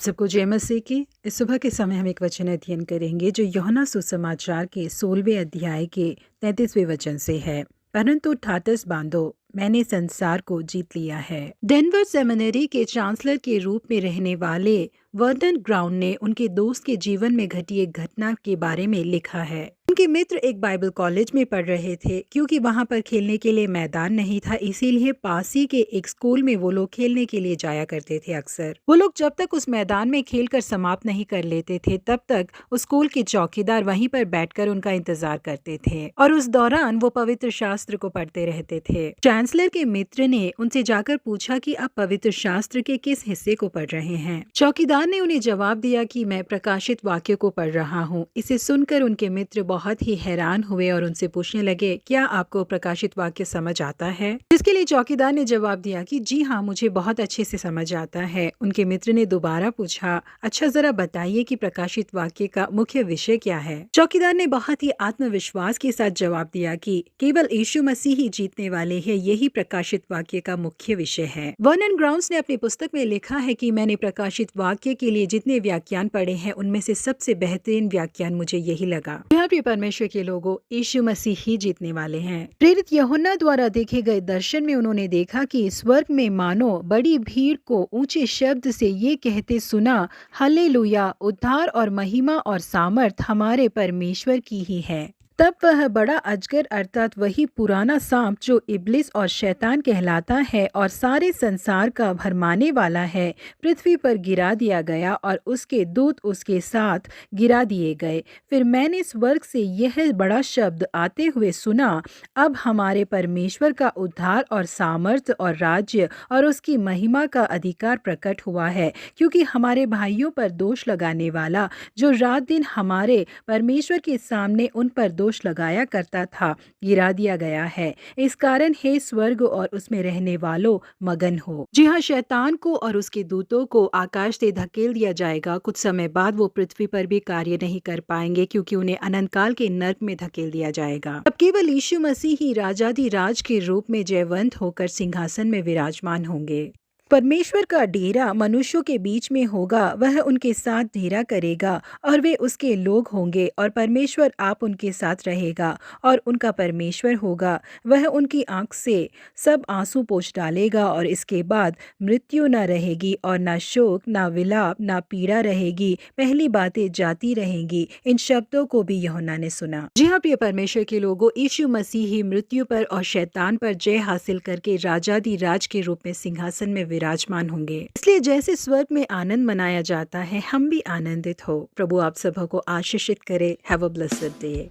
सबको जय मसीह की। इस सुबह के समय हम एक वचन अध्ययन करेंगे जो यूहन्ना सुसमाचार के 16वें अध्याय के 33वें वचन से है। परंतु ठाटस बांधो, मैंने संसार को जीत लिया है। डेनवर सेमिनरी के चांसलर के रूप में रहने वाले वर्नन ग्राउंड ने उनके दोस्त के जीवन में घटी एक घटना के बारे में लिखा है। उनके मित्र एक बाइबल कॉलेज में पढ़ रहे थे। क्योंकि वहां पर खेलने के लिए मैदान नहीं था, इसीलिए पास ही के एक स्कूल में वो लोग खेलने के लिए जाया करते थे। अक्सर वो लोग जब तक उस मैदान में खेलकर समाप्त नहीं कर लेते थे, तब तक उस स्कूल के चौकीदार वहीं पर बैठकर उनका इंतजार करते थे और उस दौरान वो पवित्र शास्त्र को पढ़ते रहते थे। चांसलर के मित्र ने उनसे जाकर पूछा कि आप पवित्र शास्त्र के किस हिस्से को पढ़ रहे हैं। चौकीदार ने उन्हें जवाब दिया कि मैं प्रकाशित वाक्य को पढ़ रहा हूँ। इसे सुनकर उनके मित्र बहुत ही हैरान हुए और उनसे पूछने लगे, क्या आपको प्रकाशित वाक्य समझ आता है? जिसके लिए चौकीदार ने जवाब दिया कि जी हाँ, मुझे बहुत अच्छे से समझ आता है। उनके मित्र ने दोबारा पूछा, अच्छा जरा बताइए कि प्रकाशित वाक्य का मुख्य विषय क्या है? चौकीदार ने बहुत ही आत्मविश्वास के साथ जवाब दिया कि केवल यीशु मसीह ही जीतने वाले हैं, यही प्रकाशित वाक्य का मुख्य विषय है। वर्नन ग्राउंड्स ने अपनी पुस्तक में लिखा है कि मैंने प्रकाशित वाक्य के लिए जितने व्याख्यान पढ़े हैं, उनमें से सबसे बेहतरीन व्याख्यान मुझे यही लगा। प्रिय परमेश्वर के लोगों, यीशु मसीह ही जीतने वाले हैं। प्रेरित यूहन्ना द्वारा देखे गए दर्शन में उन्होंने देखा कि स्वर्ग में मानो बड़ी भीड़ को ऊंचे शब्द से ये कहते सुना, हालेलुया, उद्धार और महिमा और सामर्थ हमारे परमेश्वर की ही है। तब वह बड़ा अजगर अर्थात वही पुराना सांप जो इब्लिस और शैतान कहलाता है और सारे संसार का भरमाने वाला है, पृथ्वी पर गिरा दिया गया और उसके दूत उसके साथ गिरा दिए गए। फिर मैंने स्वर्ग से यह बड़ा शब्द आते हुए सुना, अब हमारे परमेश्वर का उद्धार और सामर्थ और राज्य और उसकी महिमा का अधिकार प्रकट हुआ है, क्योंकि हमारे भाइयों पर दोष लगाने वाला जो रात दिन हमारे परमेश्वर के सामने उन पर दोष लगाया करता था, गिरा दिया गया है। इस कारण हे स्वर्ग और उसमें रहने वालों, मगन हो। जी हाँ, शैतान को और उसके दूतों को आकाश से धकेल दिया जाएगा। कुछ समय बाद वो पृथ्वी पर भी कार्य नहीं कर पाएंगे, क्योंकि उन्हें अनंत काल के नर्क में धकेल दिया जाएगा। अब केवल यीशु मसीह ही राजाधिराज के रूप में जयवंत होकर सिंहासन में विराजमान होंगे। परमेश्वर का डेरा मनुष्यों के बीच में होगा, वह उनके साथ डेरा करेगा और वे उसके लोग होंगे और परमेश्वर आप उनके साथ रहेगा और उनका परमेश्वर होगा। वह उनकी आंख से सब आंसू पोंछ डालेगा और इसके बाद मृत्यु न रहेगी और न शोक, न विलाप, न पीड़ा रहेगी। पहली बातें जाती रहेंगी। इन शब्दों को भी यूहन्ना ने सुना। जी हाँ, प्रिय परमेश्वर के लोगों, यीशु मसीह ही मृत्यु पर और शैतान पर जय हासिल करके राजाधिराज के रूप में सिंहासन में विराजमान होंगे। इसलिए जैसे स्वर्ग में आनंद मनाया जाता है, हम भी आनंदित हो। प्रभु आप सबको आशीषित करे। Have a blessed day.